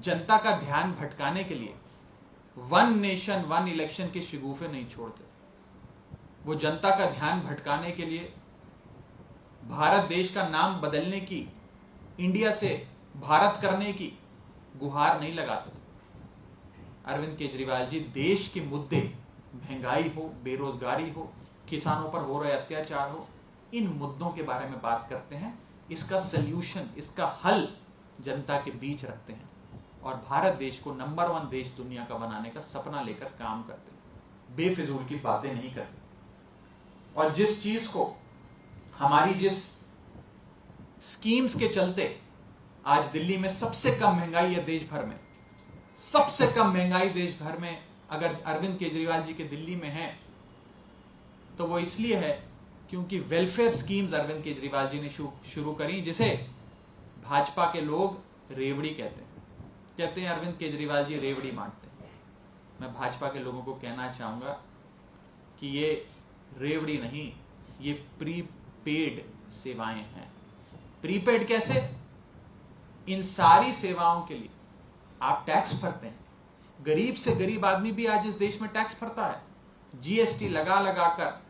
जनता का ध्यान भटकाने के लिए वन नेशन वन इलेक्शन के शिगूफे नहीं छोड़ते। वो जनता का ध्यान भटकाने के लिए भारत देश का नाम बदलने की, इंडिया से भारत करने की गुहार नहीं लगाते। अरविंद केजरीवाल जी देश के मुद्दे, महंगाई हो, बेरोजगारी हो, किसानों पर हो रहे अत्याचार हो, इन मुद्दों के बारे में बात करते हैं। इसका सल्यूशन, इसका हल जनता के बीच रखते हैं और भारत देश को नंबर 1 देश दुनिया का बनाने का सपना लेकर काम करते हैं। बेफिजूल की बातें नहीं करते। और जिस चीज को, हमारी जिस स्कीम्स के चलते आज दिल्ली में सबसे कम महंगाई है देश भर में, सबसे कम महंगाई देश भर में अगर अरविंद केजरीवाल जी के दिल्ली में है तो वो इसलिए है क्योंकि वेलफेयर स्कीम्स अरविंद केजरीवाल जी ने शुरू करी, जिसे भाजपा के लोग रेवड़ी कहते हैं अरविंद केजरीवाल जी रेवड़ी बांटते हैं। मैं भाजपा के लोगों को कहना चाहूंगा कि ये रेवड़ी नहीं, ये प्रीपेड सेवाएं हैं। प्रीपेड कैसे? इन सारी सेवाओं के लिए आप टैक्स भरते हैं। गरीब से गरीब आदमी भी आज इस देश में टैक्स भरता है। जीएसटी लगा लगाकर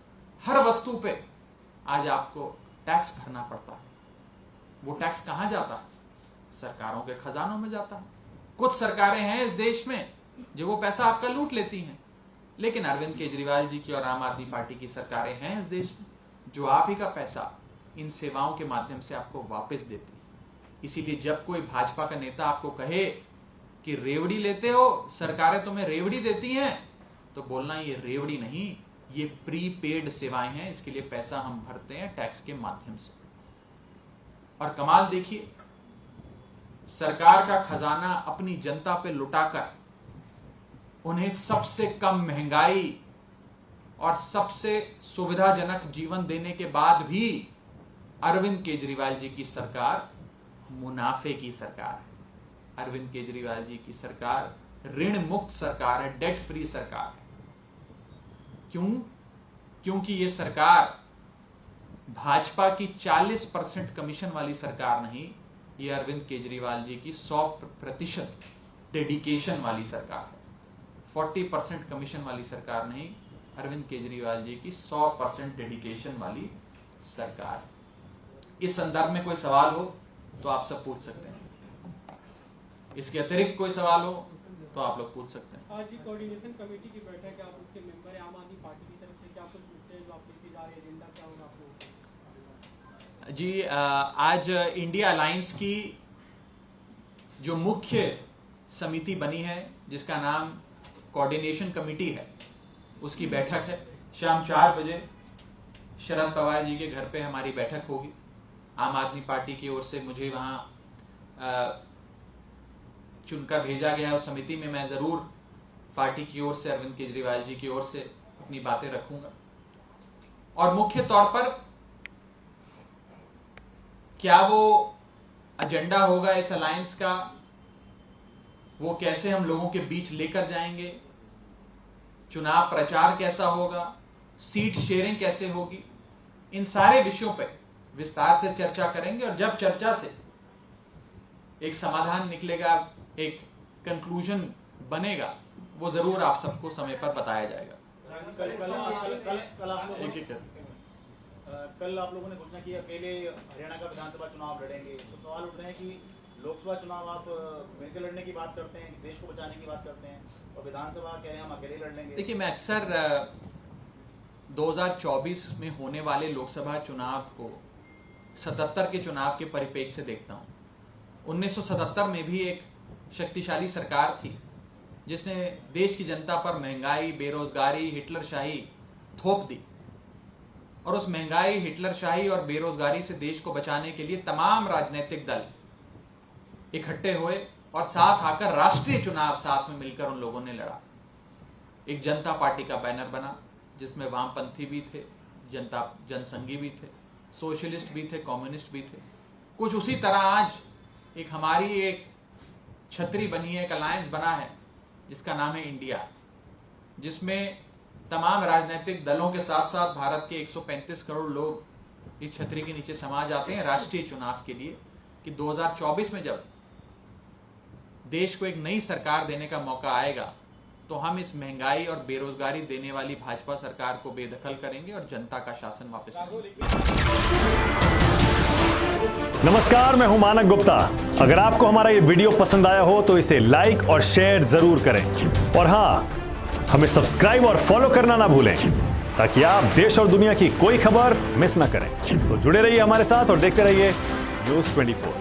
हर वस्तु पे आज आपको टैक्स भरना पड़ता है। वो टैक्स कहां जाता है? सरकारों के खजानों में जाता है। कुछ सरकारें हैं इस देश में जो वो पैसा आपका लूट लेती हैं, लेकिन अरविंद केजरीवाल जी की और आम आदमी पार्टी की सरकारें हैं इस देश में जो आप ही का पैसा इन सेवाओं के माध्यम से आपको वापस देती है। इसीलिए जब कोई भाजपा का नेता आपको कहे कि रेवड़ी लेते हो, सरकारें तुम्हें रेवड़ी देती हैं, तो बोलना ये रेवड़ी नहीं, ये प्रीपेड सेवाएं हैं, इसके लिए पैसा हम भरते हैं टैक्स के माध्यम से। और कमाल देखिए, सरकार का खजाना अपनी जनता पे लुटाकर उन्हें सबसे कम महंगाई और सबसे सुविधाजनक जीवन देने के बाद भी अरविंद केजरीवाल जी की सरकार मुनाफे की सरकार है। अरविंद केजरीवाल जी की सरकार ऋण मुक्त सरकार है, डेट फ्री सरकार है। क्यों? क्योंकि ये सरकार भाजपा की 40% कमीशन वाली सरकार नहीं, ये अरविंद केजरीवाल जी की 100% डेडिकेशन वाली सरकार है। 40% कमीशन वाली सरकार नहीं, अरविंद केजरीवाल जी की 100% डेडिकेशन वाली सरकार। इस संदर्भ में कोई सवाल हो तो आप सब पूछ सकते हैं। इसके अतिरिक्त कोई सवाल हो तो आप लोग पूछ सकते हैं। आज कोऑर्डिनेशन कमेटी की बैठक है, आप उसके मेंबर हैं। आम आदमी पार्टी की तरफ से क्या कुछ मुद्दे हैं जो आप लेके जा रहे हैं, एजेंडा क्या होगा आपको? जी, आज इंडिया अलायंस की जो मुख्य समिति बनी है, जिसका नाम कोऑर्डिनेशन कमेटी है, उसकी बैठक है। शाम 4 बजे शरद पवार जी के घर पे हमारी बैठक होगी। आम आदमी पार्टी की ओर से मुझे वहां चुनकर भेजा गया। उस समिति में मैं जरूर पार्टी की ओर से, अरविंद केजरीवाल जी की ओर से अपनी बातें रखूंगा। और मुख्य तौर पर क्या वो एजेंडा होगा इस अलायंस का, वो कैसे हम लोगों के बीच लेकर जाएंगे, चुनाव प्रचार कैसा होगा, सीट शेयरिंग कैसे होगी, इन सारे विषयों पर विस्तार से चर्चा करेंगे। और जब चर्चा से एक समाधान निकलेगा, एक कंक्लूजन बनेगा, वो जरूर आप सबको समय पर बताया जाएगा। कल आप लोगों ने घोषणा की अकेले हरियाणा का विधानसभा चुनाव लड़ेंगे, तो सवाल उठ रहे हैं कि लोकसभा चुनाव आप मिलकर लड़ने की बात करते हैं, देश को बचाने की बात करते हैं, और विधानसभा क्या है हम अकेले लड़ लेंगे? देखिए, मैं अक्सर 2024 में होने वाले लोकसभा चुनाव को 77 के चुनाव के परिप्रेक्ष्य से देखता हूं। 1977 में भी एक शक्तिशाली सरकार थी जिसने देश की जनता पर महंगाई, बेरोजगारी, हिटलरशाही थोप दी। और उस महंगाई, हिटलरशाही और बेरोजगारी से देश को बचाने के लिए तमाम राजनीतिक दल इकट्ठे हुए और साथ आकर राष्ट्रीय चुनाव साथ में मिलकर उन लोगों ने लड़ा। एक जनता पार्टी का बैनर बना जिसमें वामपंथी भी थे, जनसंघी भी थे, सोशलिस्ट भी थे, कम्युनिस्ट भी थे। कुछ उसी तरह आज एक हमारी एक छतरी बनी है, एक अलायंस बना है जिसका नाम है इंडिया, जिसमें तमाम राजनीतिक दलों के साथ साथ भारत के 135 करोड़ लोग इस छतरी के नीचे समा जाते हैं राष्ट्रीय चुनाव के लिए कि 2024 में जब देश को एक नई सरकार देने का मौका आएगा तो हम इस महंगाई और बेरोजगारी देने वाली भाजपा सरकार को बेदखल करेंगे और जनता का शासन वापस लाएंगे। नमस्कार, मैं हूं मानक गुप्ता। अगर आपको हमारा ये वीडियो पसंद आया हो तो इसे लाइक और शेयर जरूर करें और हां, हमें सब्सक्राइब और फॉलो करना ना भूलें ताकि आप देश और दुनिया की कोई खबर मिस ना करें। तो जुड़े रहिए हमारे साथ और देखते रहिए न्यूज़ 24।